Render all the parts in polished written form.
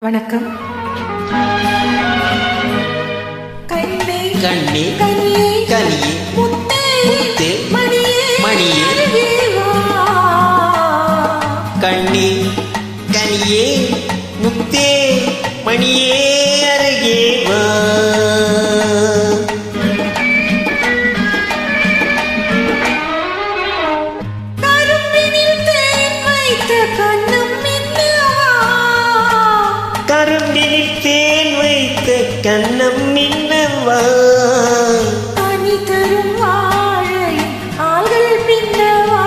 வணக்கம். கண்ணே கண்ணே கனியே கனியே முத்தே முத்தே மணியே மணியே அருகே வா. கண்ணே கனியே முத்தே மணியே அருகே வா. கரும்பினில் தேன் வைத்த கண்ணம் மின்னவா. கரும்பினில் தேன் வைத்த கண்ணம் மின்னவா. கனி தரும் வாழையின் ஆள்கள் பின்னவா.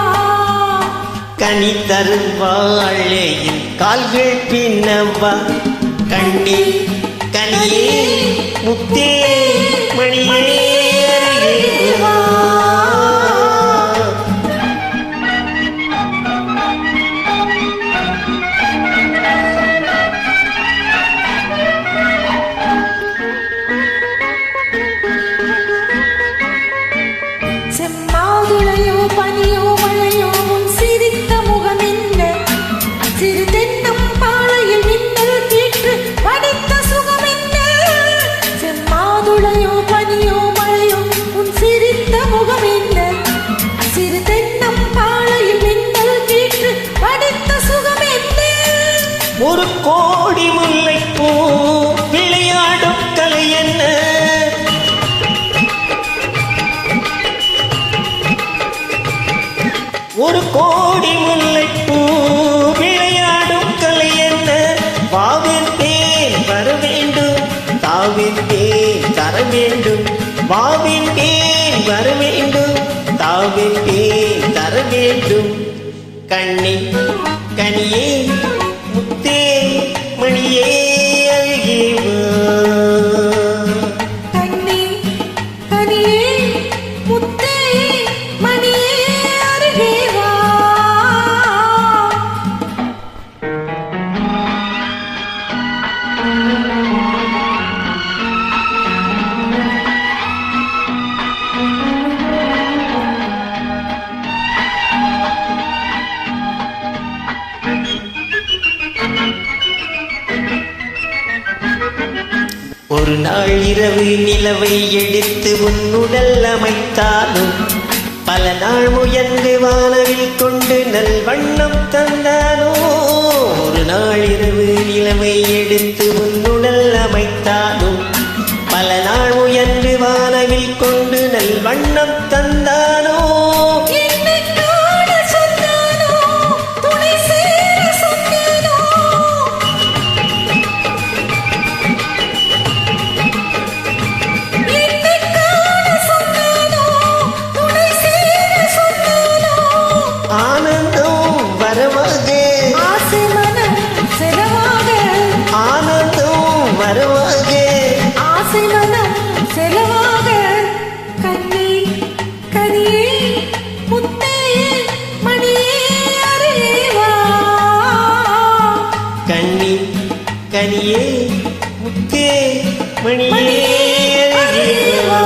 கனி தரும் வாழையின் கால்கள் பின்னவா. கண்ணே கனியே முத்தே மணியே அருகே வா. செம்மாதுளையோ பனியோ மழையோ உன் சிரித்த முகம் என்ன. சிறு தென்னம் பாளையில் மின்னல் கீற்று படித்த சுகம் என்ன. செம்மாதுளையோ பனியோ மழையோ உன் சிரித்த முகம் என்ன. சிறு தென்னம் பாளையில் மின்னல் கீற்று படித்த சுகம் என்ன. ஒரு கோடி முல்லைப்பூ விளையாடும் கலை என்ன. ஒரு கோடி முல்லைப்பூ விளையாடும் கலை என்ன. வாவின் தேன் வர வேண்டும், தாவின் தேன் தர வேண்டும். வாவின் தேன் வர வேண்டும், தாவின் தேன் தர வேண்டும். கண்ணே கனியே முத்தே மணியே அருகே வா. கண்ணே கனியே முத்தே மணியே அருகே வா. ஒரு நாள் இரவு நிலவை எடுத்து உன்னுடல் அமைத்தாலும், பல நாள் முயன்று வானவில் கொண்டு நல் வண்ணம் தந்தானோ. ஒரு நாள் இரவு நிலவை எடுத்து உன்னுடல் அமைத்தாலும், பல நாள் முயன்று வானவில் கொண்டு நல் வண்ணம் தந்தானோ. என்னை காண சொன்னானோ, துணை சேர சொன்னானோ. என்னை காண சொன்னானோ, துணை சேர சொன்னானோ. ஆனந்தம் வரவாக, ஆசை மனம் செலவாக. ஆனந்தம் வரவாக. ஆசை மனம் செலவாக. கண்ணே கனியே முத்தே மணியே அருகே வா. கண்ணி கனியே முத்தே மணியே அருகே வா.